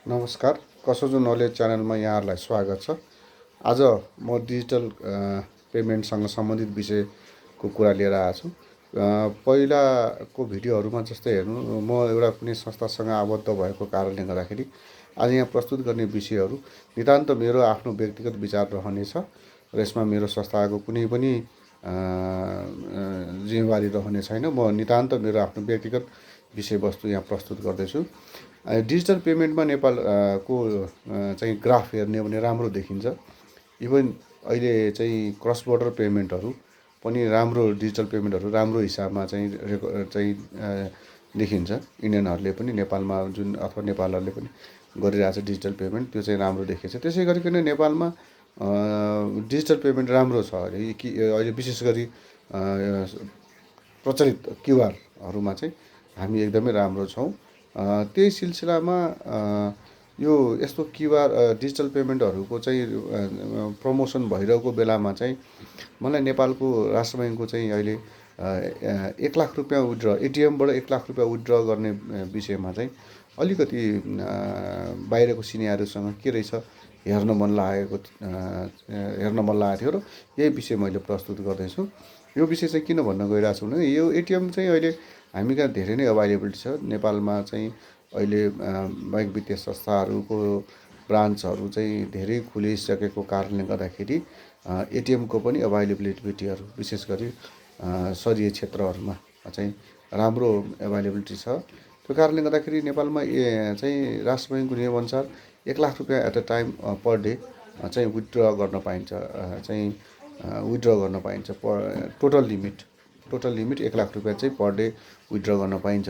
नमस्कार, कसोजो नलेज च्यानलमा यहाँहरूलाई स्वागत छ। आज म डिजिटल पेमेन्टसँग सम्बन्धित विषयको कुरा लिएर आएको छु। पहिलाको भिडियोहरूमा जस्तै हेर्नु, म एउटा कुनै संस्थासँग आबद्ध भएको कारणले गर्दाखेरि आज यहाँ प्रस्तुत गर्ने विषयहरू नितान्त मेरो आफ्नो व्यक्तिगत विचार रहनेछ र यसमा मेरो संस्थाको कुनै पनि जिम्मेवारी रहने छैन। म नितान्त मेरो आफ्नो व्यक्तिगत विषयवस्तु यहाँ प्रस्तुत गर्दैछु। डिजिटल पेमेन्टमा नेपालको चाहिँ ग्राफ हेर्ने भने राम्रो देखिन्छ। इभन अहिले चाहिँ क्रस बोर्डर पेमेन्टहरू पनि राम्रो, डिजिटल पेमेन्टहरू राम्रो हिसाबमा चाहिँ देखिन्छ। इन्डियनहरूले पनि नेपालमा जुन अथवा नेपालहरूले पनि गरिरहेछ डिजिटल पेमेन्ट, त्यो चाहिँ राम्रो देखिन्छ। त्यसै गरिकन नेपालमा डिजिटल पेमेन्ट राम्रो छ अहिले विशेष गरी प्रचलित क्युआरहरूमा चाहिँ हामी एकदमै राम्रो छौँ। त्यही सिलसिलामा यो यस्तो क्युआर डिजिटल पेमेन्टहरूको चाहिँ प्रमोसन भइरहेको बेलामा चाहिँ मलाई नेपालको राष्ट्र ब्याङ्कको चाहिँ अहिले 1 लाख रुपियाँ विथड्र, एटिएमबाट 1 लाख रुपियाँ विथड्र गर्ने विषयमा चाहिँ अलिकति बाहिरको सिनियरहरूसँग के रहेछ हेर्न मन लागेको थियो र यही विषय मैले प्रस्तुत गर्दैछु। यो विषय चाहिँ किन भन्न गइरहेको छु भने यो एटिएम चाहिँ अहिले हामी कहाँ धेरै नै अभाइलेबिलिटी छ। नेपालमा चाहिँ अहिले बैंक वित्तीय संस्थाहरूको ब्रान्चहरू चाहिँ धेरै खुलिसकेको कारणले गर्दाखेरि एटिएमको पनि अभाइलेबिलिटीहरू विशेष गरी शहरी क्षेत्रहरूमा चाहिँ राम्रो अभाइलेबिलिटी छ। त्यो कारणले गर्दाखेरि नेपालमा चाहिँ राष्ट्र ब्याङ्कको नियमअनुसार 1 लाख रुपियाँ at a time per day चाहिँ विथड्र गर्न पाइन्छ, विथड्र गर्न पाइन्छ। टोटल लिमिट 1 लाख रुपियाँ चाहिँ पर डे विथड्र गर्न पाइन्छ।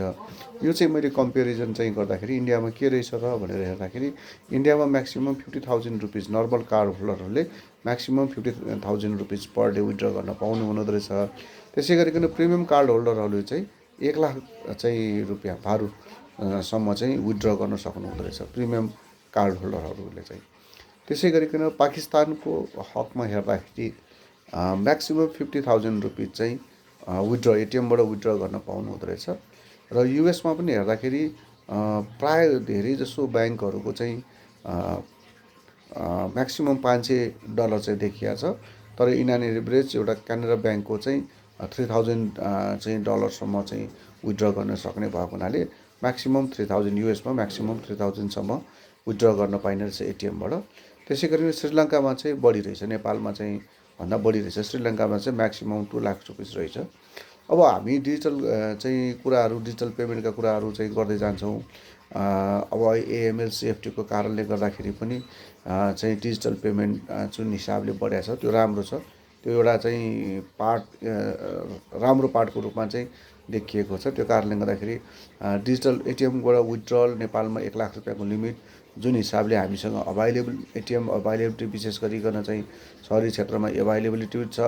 यो चाहिँ मैले कम्पेरिजन चाहिँ गर्दाखेरि इन्डियामा के रहेछ र भनेर हेर्दाखेरि इन्डियामा म्याक्सिमम् 50,000 रुपिज नर्मल कार्ड होल्डरहरूले maximum 50,000 rupees per day withdraw गर्न पाउनु हुँदो रहेछ। त्यसै गरिकन प्रिमियम कार्ड होल्डरहरूले चाहिँ 1 लाख चाहिँ रुपियाँ भारूसम्म चाहिँ विथड्र गर्न सक्नुहुँदो रहेछ, प्रिमियम कार्ड होल्डरहरूले चाहिँ। त्यसै गरिकन पाकिस्तानको हकमा हेर्दाखेरि म्याक्सिमम् 50,000 रुपिज चाहिँ विथड्र, एटिएमबाट विथड्र गर्न पाउनु हुँदो रहेछ। र युएसमा पनि हेर्दाखेरि प्राय धेरै जसो ब्याङ्कहरूको चाहिँ म्याक्सिमम् $500 चाहिँ देखिया छ। तर इन एन एभरेज एउटा क्यानरा ब्याङ्कको चाहिँ 3,000 चाहिँ डलरसम्म चाहिँ विथड्र गर्न सक्ने भएको हुनाले म्याक्सिमम् 3,000 युएसमा म्याक्सिमम् 3,000सम्म विथड्र गर्न पाइने रहेछ एटिएमबाट। त्यसै गरी श्रीलङ्कामा चाहिँ बढी रहेछ, नेपालमा चाहिँ भन्दा बढी रहेछ। श्रीलङ्कामा चाहिँ म्याक्सिमम् 2 लाख रुपिस रहेछ। अब हामी डिजिटल चाहिँ कुराहरू, डिजिटल पेमेन्टका कुराहरू चाहिँ गर्दै जान्छौँ। अब एएमएल सेफ्टीको कारणले गर्दाखेरि पनि चाहिँ डिजिटल पेमेन्ट जुन हिसाबले बढेको छ त्यो राम्रो छ। त्यो एउटा चाहिँ पार्ट, राम्रो पार्टको रूपमा चाहिँ देखिएको छ। त्यो कारणले गर्दाखेरि डिजिटल एटिएमबाट विथड्रल नेपालमा 1 लाख रुपियाँको लिमिट जुन हिसाबले हामीसँग एटिएम अभाइलेबिलिटी विशेष गरिकन चाहिँ सहरी क्षेत्रमा अभाइलेबिलिटी छ,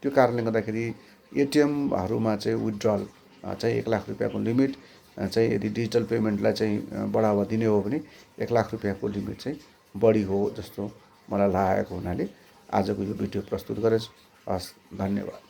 त्यो कारणले गर्दाखेरि एटिएमहरूमा चाहिँ विथड्रल चाहिँ 1 लाख रुपियाँको लिमिट चाहिँ यदि डिजिटल पेमेन्टलाई चाहिँ बढावा दिने हो भने 1 लाख रुपियाँको लिमिट चाहिँ बढी हो जस्तो मलाई लागेको हुनाले आजको यो भिडियो प्रस्तुत गरेछु। हस्, धन्यवाद।